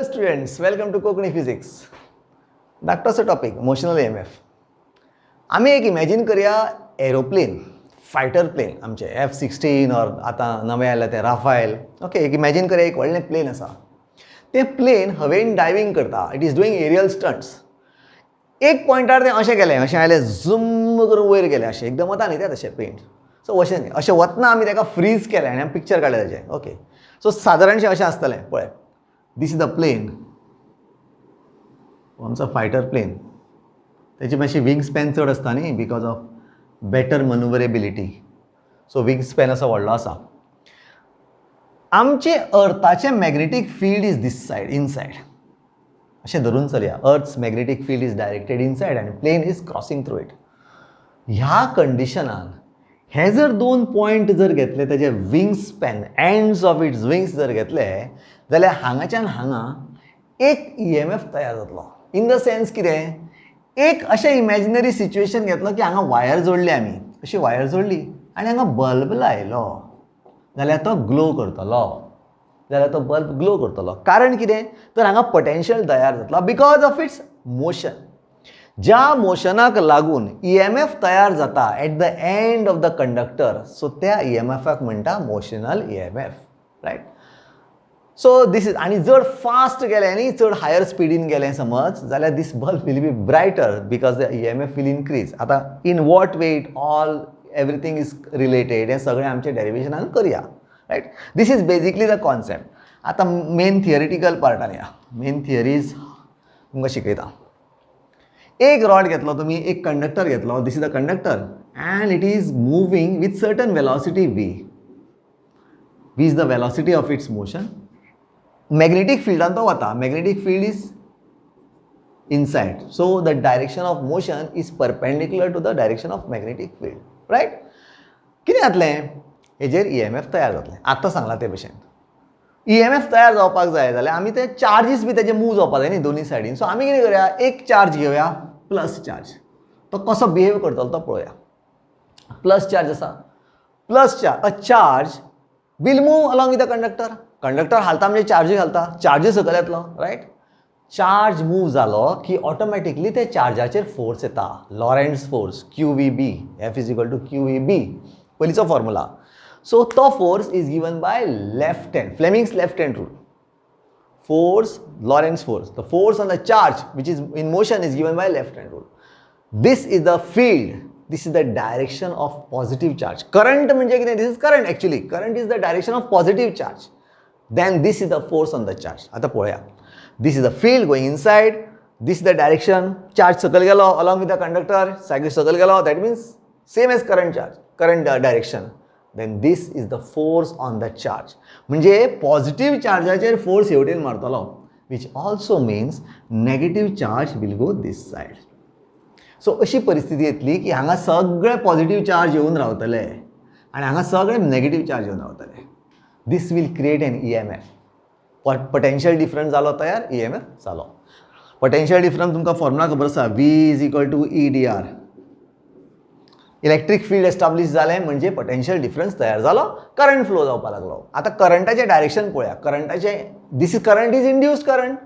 students, welcome to Kokani Physics. धाकटोसो topic motional EMF. आम्ही एक इमॅजिन करूया एरोप्लेन, फायटर प्लेन आमचे F-16 और आता नवे आयला ते राफायल. ओके, एक इमॅजिन करूया एक व्हडलें प्लेन आसा. तें प्लेन हवेन डायविंग करता. It is doing aerial stunts. एक पॉयंटार तें अशें गेलें, अशें आयलें झुम्म करून वयर गेलें अशें एकदम वता न्ही तें तशें पेंट. सो अशें वतना आमी तेका फ्रीज केलें आनी आमी पिक्चर काडलें तेजें. ओके, सो सादारणशें अशें आसतलें पळय. दिस इज द प्लेन, आमचो फायटर प्लेन. तेची मातशी विंग स्पॅन चड आसता न्ही because of better manoeuvrability. So wing span असो व्हडलो आसा. आमचे अर्थाचें magnetic field is this side, inside. अशें धरून चलया. Earth's magnetic field is directed inside आनी plane is crossing through it. ह्या कंडिशनान हे जर दोन पॉयंट जर घेतले, तेजे wing span, ends of its wings जर घेतले, जाल्यार हांगाच्यान हांगा एक EMF तयार जातलो. इन द सेन्स कितें, एक अशें इमॅजिनरी सिच्युएशन घेतलो की हांगा वायर जोडली आमी, अशी वायर जोडली आनी हांगा बल्ब लायलो जाल्यार तो ग्लो करतलो. कारण कितें, तर हांगा पोटेन्शियल तयार जातलो बिकॉज ऑफ इट्स मोशन. ज्या मोशनाक लागून EMF तयार जाता at the end of the conductor, so त्या EMFाक म्हणटा motional EMF, right. So this is, आनी जर फास्ट गेलें न्ही, चड हायर स्पिडीन गेलें समज, जाल्यार this bulb will be brighter because the EMF will increase. आतां in what way it all everything is related, हें सगळें आमचें डेरिवेशनान करया, right. This is basically the concept. आतां मेन थियरिटिकल पार्टान या. मेन थियरीज तुमकां शिकयता. एक रॉड घेतलो तुमी, एक कंडक्टर घेतलो. This is the conductor and it is moving with certain velocity v. v is the velocity of its motion. Magnetic फिल्डान तो वता. Magnetic field is inside, so the direction of motion is perpendicular to the direction of magnetic field, right. कितें जातलें, हेजेर EMF तयार जातलें. आतां सांगलां ते भशेन EMF तयार जावपाक जाय जाल्यार आमी ते चार्जीस बी तेजे मूव जावपाक जाय न्ही दोनी सायडीन. सो आमी कितें करया, एक चार्ज घेवया, प्लस चार्ज. तो कसो बिहेव करतलो तो पळोवया. प्लस चार्ज आसा, plus charge, a charge will move along with the conductor. Conductor हालता म्हणजे चार्जूय हालता, चार्जूय सकयल येतलो, रायट. चार्ज मूव जालो की ऑटोमॅटिकली ते चार्जाचेर फोर्स येता, Lorentz force, QVB. F is equal to QVB, पयलींचो formula. So, the force is given by left hand, Fleming's left hand rule. Force, Lorentz force. The force on the charge which is in motion is given by left hand rule. This is the field. This is the direction of positive charge. Current म्हणजे कितें, this is current actually. Current is the direction of positive charge. Then this is the force on the charge. आता पळोवया. This is the field going inside. This is the direction. Charge सकयल गेलो along with the conductor. सकयल गेलो. That means same as current charge. Current direction. Then this is the force on the charge. म्हणजे positive चार्जाचेर force हेवटेन मारतलो, which also means negative charge will go this side. So अशी परिस्थिती येतली की हांगा सगळे पॉझिटिव्ह चार्ज येवन रावतले आनी हांगा सगळे नेगेटिव्ह चार्ज येवन रावतले. This will create an EMF. Potential difference जालो तयार, EMF जालो. पोटेन्शियल डिफरन्स तुमकां फॉर्मुला खबर आसा, V is equal to EDR. Electric field establish जालें म्हणजे पोटेन्शियल डिफरन्स तयार जालो, करंट फ्लो जावपाक लागलो. आतां करंटाचें डायरेक्शन पळोवया. करंटाचें, this is current is induced current.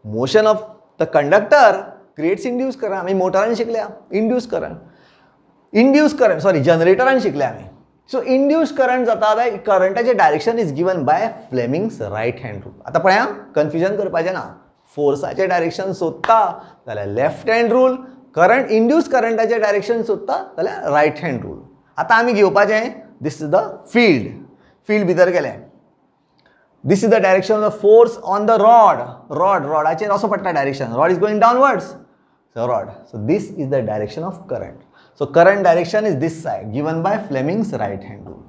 Motion of the conductor creates induced current. आमी मोटरान शिकल्या इंड्यूस्ड करंट, सॉरी जनरेटरान शिकल्या आमी. सो इंड्यूस्ड करंट जाता, करंटाचें direction is given by Fleming's right hand rule. आतां पळया, कन्फ्युजन करपाचें ना. फोर्साचें डायरेक्शन सोदता जाल्यार left hand rule, current induce करंटाचें डायरेक्शन सोदता जाल्यार रायट हँड रूल. आतां आमी घेवपाचें, दीस इज द फील्ड भितर गेलें. This is the direction of the force on the रॉडाचेर असो पडटा direction. Rod is going downwards, so this is the direction of current. So current direction is this side, given by Fleming's right hand rule.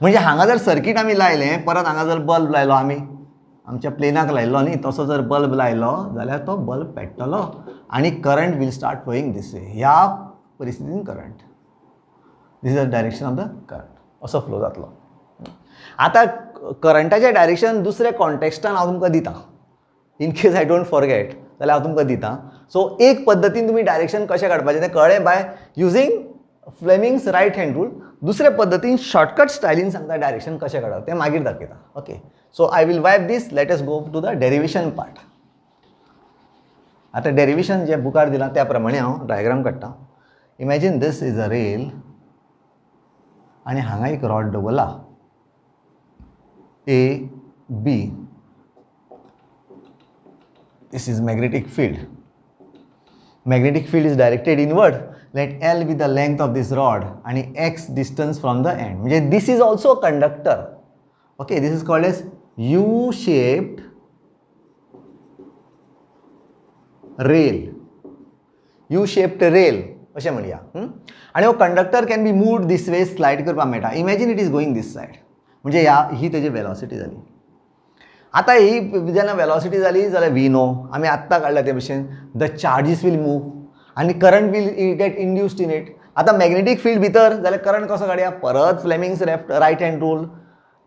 म्हणजे हांगा जर circuit आमी लायलें, परत हांगा जर बल्ब लायलो आमी, आमच्या प्लेनाक लायलो न्ही, तसो जर बल्ब लायलो जाल्यार तो बल्ब पेट्टलो आनी current will start flowing this way. ह्या परिस्थितीन current, this is the direction of the current, असो फ्लो जातलो. आतां करंटाचें डायरेक्शन दुसऱ्या कॉन्टेक्स्टान हांव तुमकां दिता. In case I don't forget जाल्यार हांव तुमकां दिता. सो एक पद्दतीन तुमी डायरेक्शन कशें काडपाचें तें कळ्ळें by using Fleming's right hand rule. दुसऱ्या पद्दतीन शॉर्टकट स्टायलीन सांगता डायरेक्शन कशें काडप तें मागीर दाखयता. Okay, so I will wipe this. Let us go to the derivation part. आता डेरिवेशन जे बुकार दिलां त्या प्रमाणे हांव डायग्राम काडटा. Imagine this is a rail आनी हांगा एक रॉड दवरला A, B. This is magnetic field. Magnetic field is directed inward. Let L be the length of this rod and X distance from the end. म्हणजे this is also a conductor. Okay, this is called as U-shaped rail. U-shaped rail अशें म्हणया. आणि हो conductor can be moved this way slide करपाक मेळटा. Imagine it is going this said. म्हणजे ही तेजी velocity जाली. आतां ही जेन्ना वेलॉसिटी जाली जाल्यार वी नो आमी आत्तां काडला ते भशेन द चार्जीस वील मूव आनी current will get induced in it. आतां मॅग्नेटीक फील्ड भितर जाल्यार करंट कसो काडया. परत Fleming's right hand rule.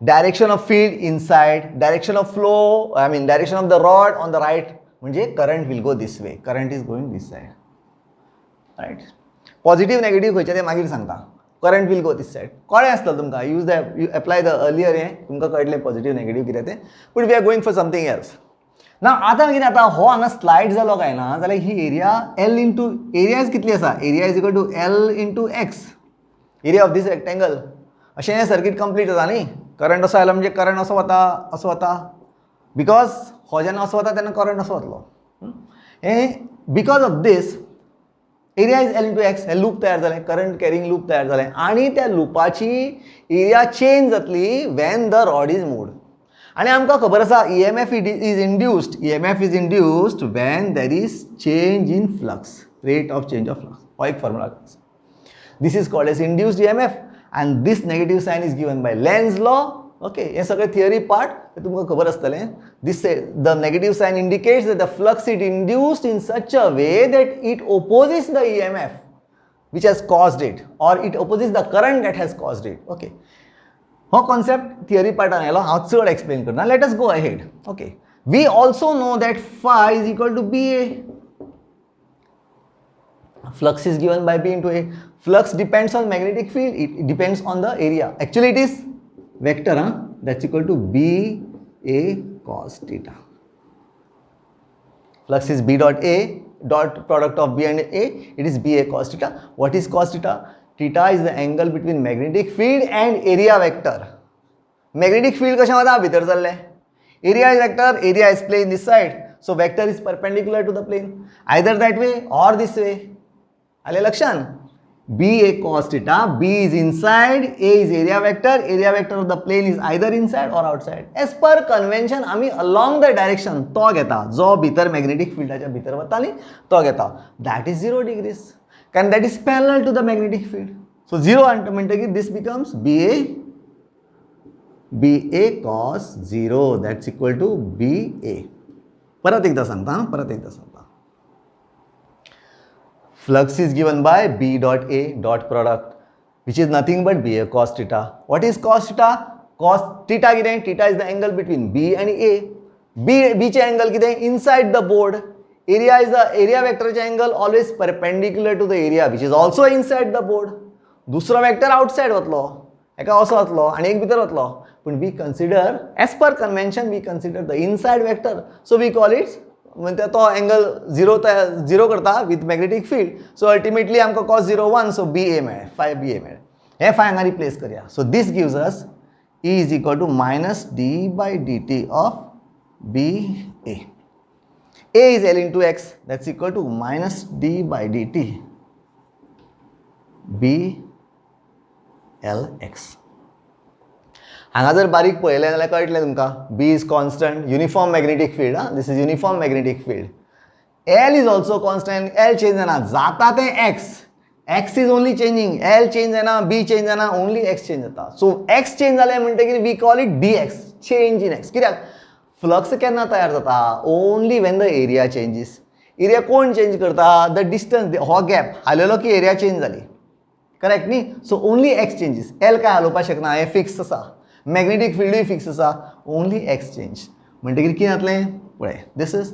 Direction of field inside, direction of flow direction of the rod on the right. म्हणजे current will go this way, current is going this side. Right. Positive negative खंयचें तें मागीर सांगता. Current will go this side. कळ्ळें आसतलें तुमकां. Use you apply the earlier हें तुमकां कळटलें पॉझिटिव्ह नेगेटिव्ह कितें तें. But we are going for something else. ना आतां कितें जाता, हो हांगा स्लायड जालो काय ना जाल्यार ही area L into area is कितली आसा. Area is equal to L into x, area of this rectangle. अशें हें सर्कीट कंप्लीट जाता न्ही. करंट असो आयलो म्हणजे करंट असो वता बिकॉज हो जेन्ना असो वता तेन्ना करंट असो वतलो. हें because of this area is L into X. हें लूप तयार जालें, करंट कॅरिंग लूप तयार जालें आनी त्या लुपाची एरिया चेंज जातली when the rod is moved. आनी आमकां खबर आसा EMF is induced when there is change in flux, rate of change of flux. हो एक formula. This is called as induced EMF and this negative sign is given by Lenz's law. Okay, हे सगळे theory part तुमकां खबर आसतलें. The negative sign indicates that the flux is induced in such a way that it opposes the EMF which has caused it, or it opposes the current that has caused it. Okay, हो concept theory पार्टान आयलो. हांव चड explain करना. Let us go ahead. Okay, we also know that phi is equal to BA. Flux is given by B into A. Flux depends on magnetic field. It depends on the area. Actually, it is vector. That's equal to BA cos theta. Flux is B dot A, dot product of B and A. It is BA cos theta. What is cos theta? Theta is the angle between magnetic field and area vector. Magnetic field कशें वता भितर जाल्लें. Area is vector. Area is plane this side. So vector is perpendicular to the plane. Either that way or this way. आले लक्षान. BA cos theta, B is inside, A is area vector of the plane is either inside or outside. As per convention आमी along the direction तो घेता जो भितर magnetic फिल्डाच्या भितर वता न्ही तो घेता. That is 0 degrees. And that is parallel to the magnetic field. So 0 म्हणटकीर this becomes BA cos 0. That's equal to BA. परत एकदा सांगता. Flux is given by B dot A dot product which is nothing but BA cos theta. What is cos theta? Cos theta कितें? Theta is the angle between B and A. B चे angle कितें? Inside the board. Area is the area vector चे angle always perpendicular to the area which is also inside the board. दुसरो vector outside वतलो, एका असो वतलो आणि एक भितर वतलो. पण we consider, as per convention, we consider the inside vector. So we call it म्हणजे तो एंगल झिरो करता with magnetic field. So ultimately आमकां cos 0 1. सो BA मेळ्ळें, फाय BA मेळ्ळें. हे फाय हांगा रिप्लेस करया. So this gives us E is equal to minus d/dt of BA. A is L into X. That's equal to minus d/dt BLX. हांगा जर बारीक पळयलें जाल्यार कळटलें तुमकां. B is constant, uniform magnetic field. This is uniform magnetic field. L is also constant. L change जाना. जाता तें X. X is only changing. L change जाना, B change जाना, only X change जाता. So X change जालें म्हणटकीर we call it dx, change in X. कित्याक flux केन्ना तयार जाता? Only when the area changes. Area कोण चेंज करता? द डिस्टन्स, हो गॅप हालयलो की एरिया चेंज जाली. करेक्ट न्ही? So only x changes. L काय हालोवपाक शकना, हें फिक्स आसा. मॅग्नेटीक फिल्डूय फिक्स आसा, ओनली एक्स चेंज. म्हणटकीर कितें जातलें पळय. This is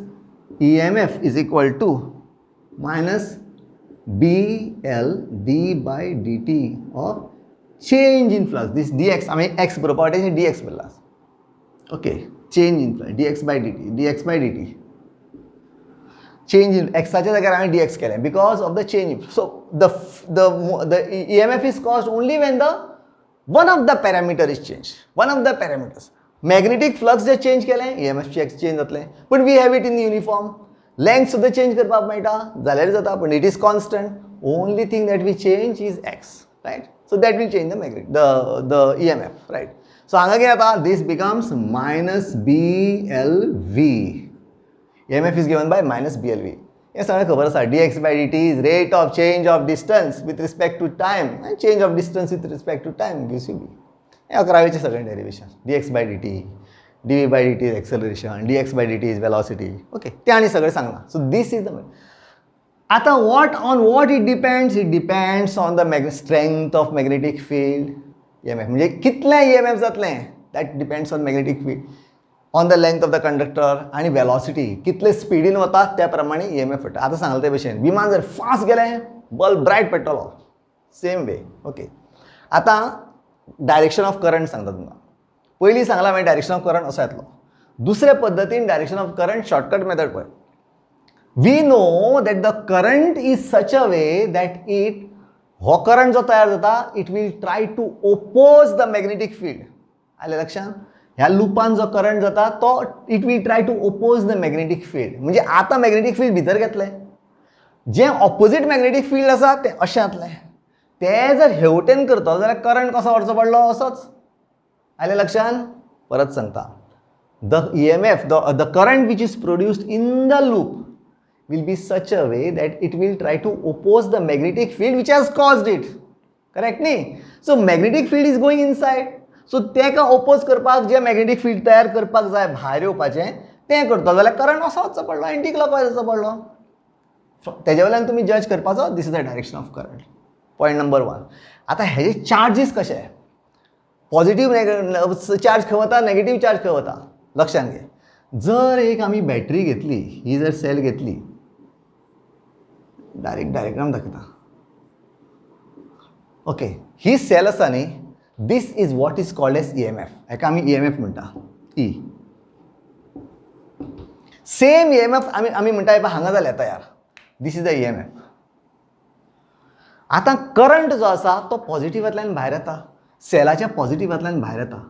EMF is equal to minus BL d/dt of change in flux. This dx आमी एक्स बरोवपाक वाटेन dx बरयला. Okay, change in flux dx by dt change in xाच्या जाग्यार हांवें dx केलें because of the change. So the EMF is caused only when the one of the parameter is changed. One of the parameters. Magnetic flux जे change केलें EMF चे change जातलें. But we have it in uniform. Length सुद्धा change करपाक मेळटा जाल्यार जाता, but it is constant. Only thing that we change is x, right? So that will change the EMF, right? So हांगा कितें जाता, this becomes minus BLV. EMF is given by minus BLV. हे सगळें खबर आसा. dx by dt is rate of change of distance with respect to time, and change of distance with respect to time gives you B. हे 11वेचे सगळें derivation. dx by dt, dv by dt is acceleration, dx by dt is velocity. Okay, ते आनी सगळें सांगना. So this is the आता on what it depends? It depends on the strength of magnetic field. EMF म्हणजे कितलें EMF जातलें, that depends on magnetic field. On the length of the conductor आणि velocity कितले स्पीडीन वता त्या प्रमाणे EMF येता. आता सांगले ते भशेन विमान जर फास्ट गेलें बल्ब ब्रायट पेट्टलो, सेम वे. ओके, आता डायरेक्शन ऑफ करंट सांगता तुमकां. पयलीं सांगला हांवें डायरेक्शन ऑफ करंट असो येतलो. दुसरे पद्दतीन direction of current shortcut method पळय. We know that the current is such a way that it हो करंट जो तयार जाता it will try to oppose the magnetic field. आलें लक्षांत? ह्या लुपान जो करंट जाता तो it will try to oppose the magnetic field. म्हणजे आतां मॅग्नेटिक फील्ड भितर घेतलें, जें ऑपोजीट मॅग्नेटिक फील्ड आसा तें अशें जातलें. तें जर हेवटेन करतलो जाल्यार करंट कसो व्हरचो पडलो असोच. आलें लक्षांत? परत सांगता. The EMF, the current which is produced in the loop will be such a way that it will try to oppose the magnetic field which has caused it. Correct नी? So magnetic field is going inside. So तेका oppose करपाक जे magnetic field तयार करपाक जाय भायर येवपाचें तें करतलो जाल्यार करंट असो वचचो पडलो, एंटी क्लॉकवायज वचचो पडलो. तेजे वयल्यान तुमी जज करपाचो this is the direction of current. Point number 1. आता हेजे चार्जीस कशे, पॉझिटिव्ह चार्ज खंय वता, नेगेटिव्ह चार्ज खंय वता. लक्षांत घे. जर एक आमी बॅटरी घेतली, ही जर सेल घेतली, डायरेक्ट दाखयता. ओके, ही सेल आसा न्ही, this is what is called as EMF. हेका आमी EMF म्हणटा, E. सेम EMF आमी म्हणटा पळय हांगा जाल्या तयार. दिस इज द EMF. आतां करंट जो आसा तो पॉझिटिव्हांतल्यान भायर येता, सेलाच्या पॉझिटिव्हांतल्यान भायर येता.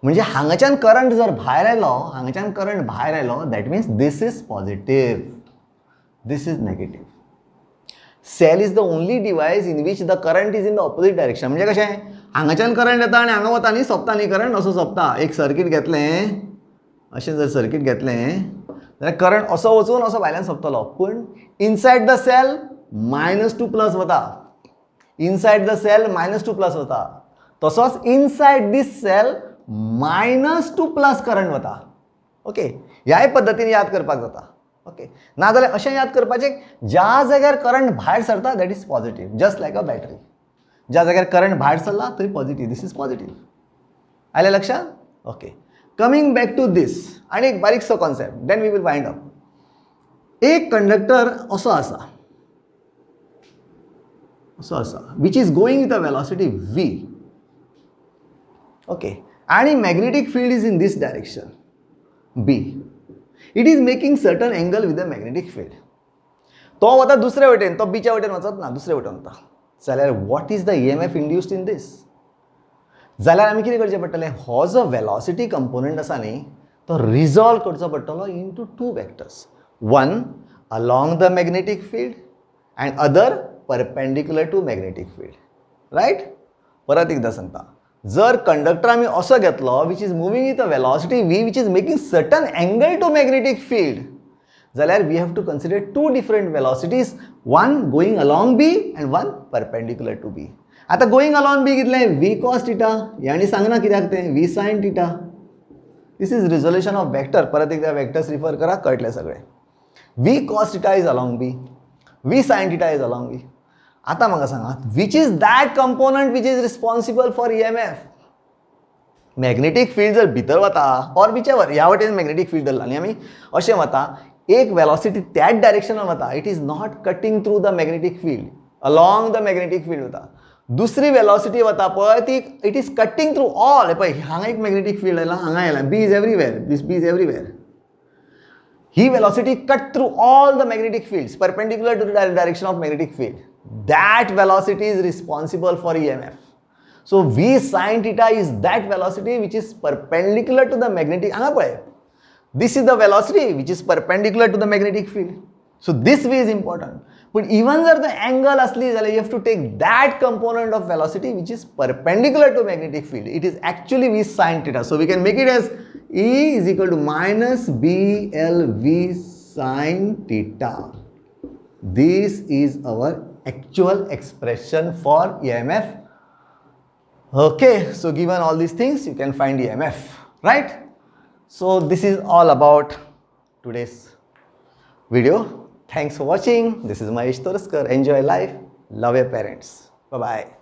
म्हणजे हांगाच्यान करंट जर भायर आयलो, हांगाच्यान करंट भायर आयलो, that means this is positive, this is negative. Cell is the only device in which the current is in the opposite direction. म्हणजे कशें, हांगाच्यान करंट येता आनी हांगा वता न्ही, सोंपता न्ही करंट, असो सोंपता. एक सर्कीट घेतलें, अशें जर सर्कीट घेतलें जाल्यार करंट असो वचून असो भायल्यान सोंपतलो. पूण इनसायड द सेल -2 प्लस वता, इनसायड द सेल -2 प्लस वता. तसोच इनसायड दीस सेल -2 प्लस करंट वता. ओके, ह्याय पद्दतीन याद करपाक जाता. ओके, नाजाल्यार अशें याद करपाचें, ज्या जाग्यार करंट भायर सरता that is positive, just like a battery. ज्या जाग्यार करंट भायर सरला थंय पॉझिटिव्ह, दिस इज पॉझिटिव्ह. आलें लक्षांत? Okay, coming back to this. आनी एक बारीकसो concept, then we will wind up. एक कंडक्टर असो आसा, which is going with a velocity v. Okay, आणि magnetic field is in this direction B. It is making certain angle with the magnetic field. तो वता दुसरे वटेन, तो बीच्या वटेन वचत ना, दुसरे वटेन वता. जाल्यार what is the EMF induced in this? जाल्यार आमी कितें करचें पडटलें, हो जो वेलॉसिटी कंपोनंट आसा न्ही तो रिजॉल्व करचो पडटलो into 2 vectors. One along the magnetic field and other perpendicular to magnetic field. Right? परत एकदा सांगता. जर कंडक्टर आम्ही असो घेतलो which is moving with a velocity v which is making certain angle to magnetic field, जाल्यार we have to consider 2 different velocities, one going along b and one perpendicular to b. आता going along b कितलें v cos θ, यांनी सांगना कित्याक तें v sin θ. This is resolution of vector. परत एकदा vectors refer करा, कळटलें सगळें. v cos θ is along b, v sin θ is along b. आता म्हाका सांगा, which is that component which is responsible for EMF? Magnetic field जर भितर वता ऑर बिचेवर, ह्या वटेन मॅग्नेटिक फील्ड धरला आनी आमी अशें वता, एक वेलॉसिटी त्याच डायरेक्शनान वता, it is not cutting through the magnetic field, along the magnetic field वता. दुसरी वेलोसिटी वता पळय ती it is cutting through all पळय हांगा एक मॅग्नेटीक फील्ड आयला हांगा आयला B is everywhere this B is everywhere ही velocity cut through all the magnetic fields perpendicular to the direction of magnetic field. That velocity is responsible for EMF. So v sin theta is that velocity which is perpendicular to the magnetic हांगा पळय this is the velocity which is perpendicular to the magnetic field. So this v is important. But even जर the angle असली जाल्यार you have to take that component of velocity which is perpendicular to magnetic field. It is actually v sin theta. So we can make it as E is equal to minus BL v sin theta. This is our actual expression for EMF. Okay, so given all these things, you can find EMF, right? So this is all about today's video. Thanks for watching. This is Mahesh Toraskar. Enjoy life. Love your parents. Bye-bye.